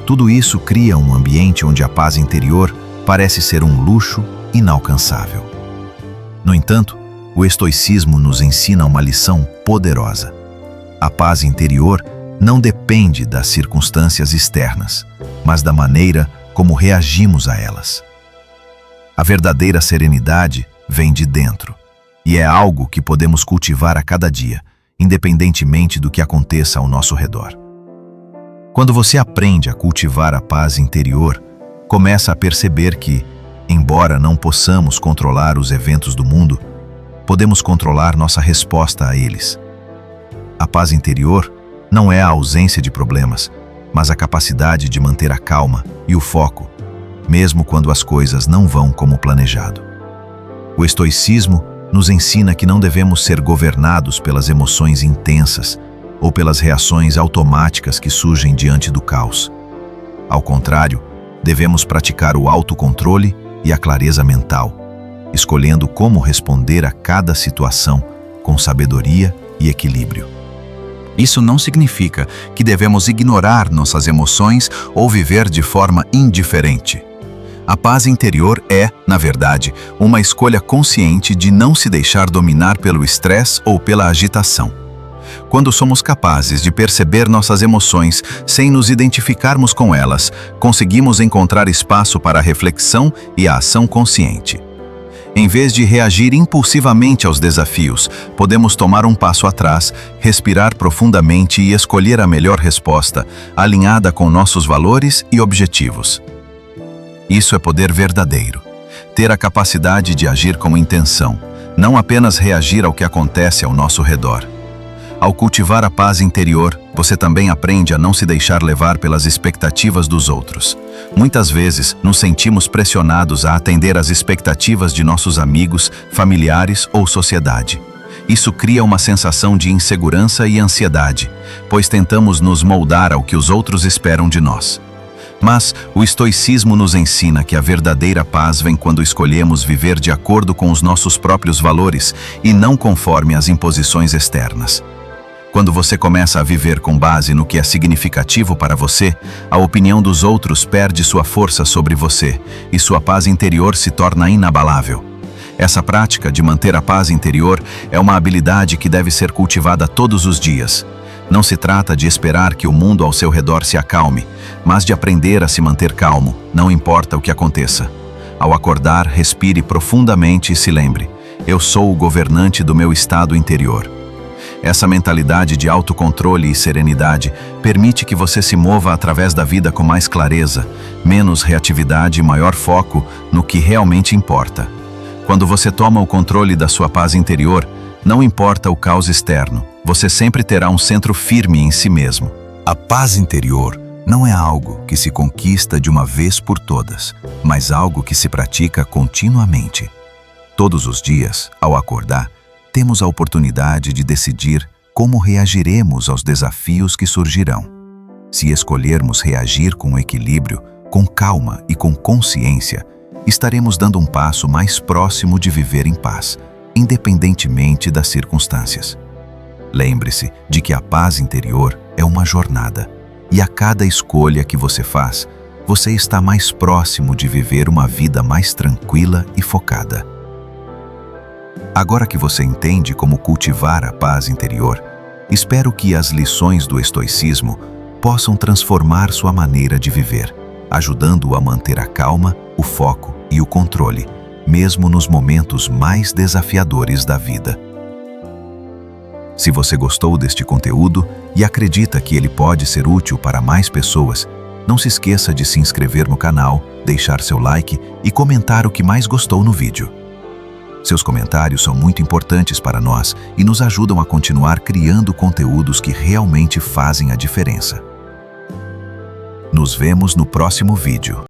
tudo isso cria um ambiente onde a paz interior parece ser um luxo inalcançável. No entanto, o estoicismo nos ensina uma lição poderosa. A paz interior não depende das circunstâncias externas, mas da maneira como reagimos a elas. A verdadeira serenidade vem de dentro, e é algo que podemos cultivar a cada dia, independentemente do que aconteça ao nosso redor. Quando você aprende a cultivar a paz interior, começa a perceber que, embora não possamos controlar os eventos do mundo, podemos controlar nossa resposta a eles. A paz interior não é a ausência de problemas, mas a capacidade de manter a calma e o foco, mesmo quando as coisas não vão como planejado. O estoicismo nos ensina que não devemos ser governados pelas emoções intensas ou pelas reações automáticas que surgem diante do caos. Ao contrário, devemos praticar o autocontrole e a clareza mental, escolhendo como responder a cada situação com sabedoria e equilíbrio. Isso não significa que devemos ignorar nossas emoções ou viver de forma indiferente. A paz interior é, na verdade, uma escolha consciente de não se deixar dominar pelo estresse ou pela agitação. Quando somos capazes de perceber nossas emoções sem nos identificarmos com elas, conseguimos encontrar espaço para a reflexão e a ação consciente. Em vez de reagir impulsivamente aos desafios, podemos tomar um passo atrás, respirar profundamente e escolher a melhor resposta, alinhada com nossos valores e objetivos. Isso é poder verdadeiro. Ter a capacidade de agir com intenção, não apenas reagir ao que acontece ao nosso redor. Ao cultivar a paz interior, você também aprende a não se deixar levar pelas expectativas dos outros. Muitas vezes, nos sentimos pressionados a atender às expectativas de nossos amigos, familiares ou sociedade. Isso cria uma sensação de insegurança e ansiedade, pois tentamos nos moldar ao que os outros esperam de nós. Mas o estoicismo nos ensina que a verdadeira paz vem quando escolhemos viver de acordo com os nossos próprios valores e não conforme as imposições externas. Quando você começa a viver com base no que é significativo para você, a opinião dos outros perde sua força sobre você e sua paz interior se torna inabalável. Essa prática de manter a paz interior é uma habilidade que deve ser cultivada todos os dias. Não se trata de esperar que o mundo ao seu redor se acalme, mas de aprender a se manter calmo, não importa o que aconteça. Ao acordar, respire profundamente e se lembre: eu sou o governante do meu estado interior. Essa mentalidade de autocontrole e serenidade permite que você se mova através da vida com mais clareza, menos reatividade e maior foco no que realmente importa. Quando você toma o controle da sua paz interior, não importa o caos externo, você sempre terá um centro firme em si mesmo. A paz interior não é algo que se conquista de uma vez por todas, mas algo que se pratica continuamente. Todos os dias, ao acordar, temos a oportunidade de decidir como reagiremos aos desafios que surgirão. Se escolhermos reagir com equilíbrio, com calma e com consciência, estaremos dando um passo mais próximo de viver em paz, independentemente das circunstâncias. Lembre-se de que a paz interior é uma jornada, e a cada escolha que você faz, você está mais próximo de viver uma vida mais tranquila e focada. Agora que você entende como cultivar a paz interior, espero que as lições do estoicismo possam transformar sua maneira de viver, ajudando-o a manter a calma, o foco e o controle, mesmo nos momentos mais desafiadores da vida. Se você gostou deste conteúdo e acredita que ele pode ser útil para mais pessoas, não se esqueça de se inscrever no canal, deixar seu like e comentar o que mais gostou no vídeo. Seus comentários são muito importantes para nós e nos ajudam a continuar criando conteúdos que realmente fazem a diferença. Nos vemos no próximo vídeo.